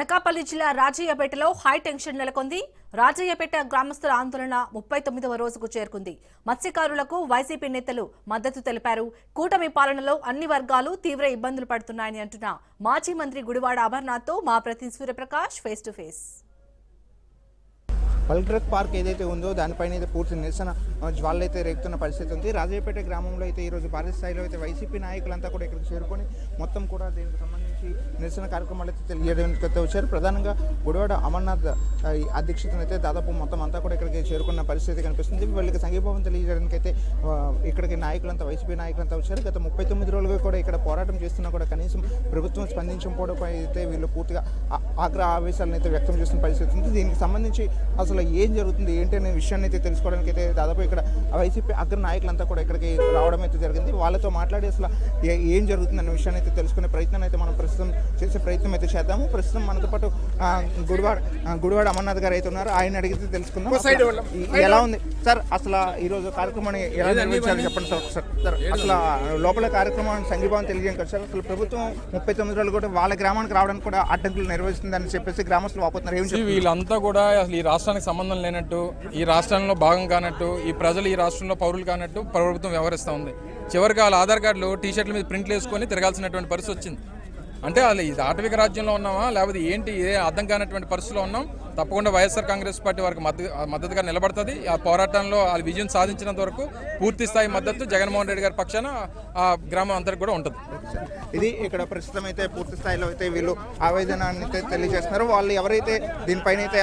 అనకాపల్లి జిల్లా రాజయ్యపేటలో high tension నెలకొంది. రాజయ్యపేట గ్రామస్తుల ఆందోళన 39వ రోజుకు చేరుకుంది. మత్స్యకారులకు వైసీపీ నేతలు మద్దతు తెలిపారు. కూటమి పాలనలో అన్ని వర్గాలు తీవ్ర ఇబ్బందులు పడుతున్నాయని అంటున్న మాజీ మంత్రి గుడివాడ అమర్నాథ్తో మా ప్రతినిధి సూర్యప్రకాష్ ఫేస్ టు ఫేస్. పల్ట్రక్ పార్క్ ఏదైతే ఉందో దానిపైన అయితే పూర్తి నిరసన జ్వాలైతే రేగుతున్న పరిస్థితి ఉంది. రాజయ్యపేట గ్రామంలో అయితే ఈరోజు భారీ స్థాయిలో అయితే వైసీపీ నాయకులంతా కూడా ఇక్కడికి చేరుకొని మొత్తం కూడా దీనికి సంబంధించి నిరసన కార్యక్రమాలు అయితే తెలియజేయడానికి అయితే వచ్చారు. ప్రధానంగా గుడివాడ అమర్నాథ్ అధ్యక్షతను అయితే దాదాపు మొత్తం అంతా కూడా ఇక్కడికి చేరుకున్న పరిస్థితి కనిపిస్తుంది. వీళ్ళకి సంఘీభావం తెలియజేయడానికి అయితే ఇక్కడికి నాయకులంతా వైసీపీ నాయకులంతా వచ్చారు. గత 39 రోజులుగా కూడా ఇక్కడ పోరాటం చేస్తున్నా కూడా కనీసం ప్రభుత్వం స్పందించకపోవడంపై అయితే వీళ్ళు పూర్తిగా ఆగ్రహ ఆవేశాలను అయితే వ్యక్తం చేస్తున్న పరిస్థితి ఉంది. దీనికి సంబంధించి అసలు ఏం జరుగుతుంది ఏంటి అనే విషయాన్ని అయితే తెలుసుకోవడానికి అయితే దాదాపు ఇక్కడ వైసీపీ అగ్ర నాయకులంతా కూడా ఇక్కడికి రావడం అయితే జరిగింది. వాళ్ళతో మాట్లాడి అసలు ఏం జరుగుతుంది అనే విషయాన్ని అయితే తెలుసుకునే ప్రయత్నం అయితే మనం ప్రస్తుతం చేసే ప్రయత్నం అయితే చేద్దాము. ప్రస్తుతం మనతో పాటు గుడివాడ అమర్నాథ్ గారు అయితే ఉన్నారు. ఆయన అడిగితే తెలుసుకుందాం. ఎలా ఉంది సార్ అసలు ఈరోజు కార్యక్రమాన్ని ఎలా నిర్వహించాలని చెప్పండి సార్. అసలు లోపల కార్యక్రమాన్ని సంఘీభావం తెలియజేయం కదా సార్. అసలు ప్రభుత్వం 39 రోజులు కూడా వాళ్ళ గ్రామానికి రావడానికి కూడా అడ్డంకులు నిర్వహిస్తుందని చెప్పేసి గ్రామస్తులు వాపోతున్నారు. ఏం వీళ్ళంతా కూడా అసలు ఈ రాష్ట్రానికి సంబంధం లేనట్టు, ఈ రాష్ట్రంలో భాగం కానట్టు, ఈ ప్రజలు ఈ రాష్ట్రంలో పౌరులు కానట్టు ప్రభుత్వం వ్యవహరిస్తూ ఉంది. చివరికి వాళ్ళ ఆధార్ కార్డులు టీషర్ట్ల మీద ప్రింట్లు వేసుకొని తిరగాల్సినటువంటి పరిస్థితి వచ్చింది. అంటే వాళ్ళు ఇది ఆటవిక రాజ్యంలో ఉన్నామా లేకపోతే ఏంటి ఏ అర్థం కానటువంటి పరిస్థితిలో ఉన్నాం. తప్పకుండా వైఎస్ఆర్ కాంగ్రెస్ పార్టీ వారికి మద్దతుగా నిలబడుతుంది. ఆ పోరాటంలో వాళ్ళు విజయం సాధించినంత వరకు పూర్తి స్థాయి మద్దతు జగన్మోహన్ రెడ్డి గారి పక్షాన ఆ గ్రామం అంతటి కూడా ఉంటుంది. ఇది ఇక్కడ ప్రస్తుతం అయితే పూర్తి స్థాయిలో అయితే వీళ్ళు ఆవేదన తెలియజేస్తున్నారు. వాళ్ళు ఎవరైతే దీనిపైన అయితే